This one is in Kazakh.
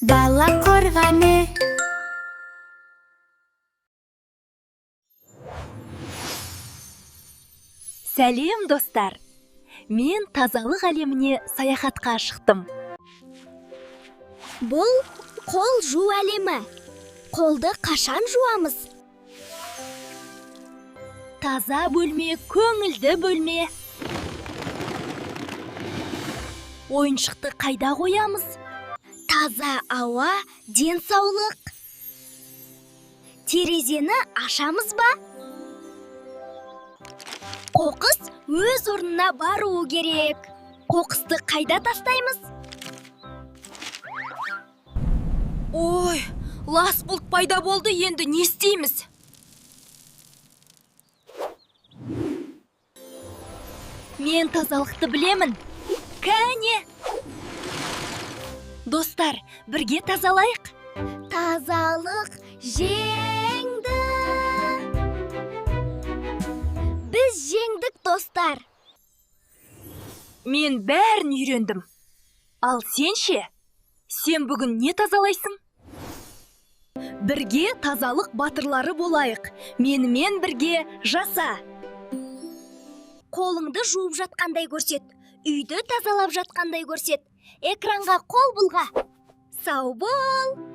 Дала қорғаны. Сәлем, достар! Мен тазалық әлеміне саяхатқа шықтым. Бұл қол жуу әлемі. Қолды қашан жуамыз? Таза бөлме, көңілді бөлме. Ойыншықты қайда қоямыз? Таза ауа, денсаулық. Терезені ашамыз ба? Қоқыс өз орнына баруы керек. Қоқысты қайда тастаймыз? Ой, лас бұлт пайда болды, енді не істейміз? Мен тазалықты білемін. Кәне! Достар, бірге тазалайық. Тазалық жеңді. Біз жеңдік, достар. Мен бәрін үйрендім. Ал сен ше? Сен бүгін не тазалайсың? Бірге тазалық батырлары болайық. Менімен бірге жаса. Қолыңды жуып жатқандай көрсет. Үйді тазалап жатқандай көрсет. Экранға қол бұлға. Сау бол!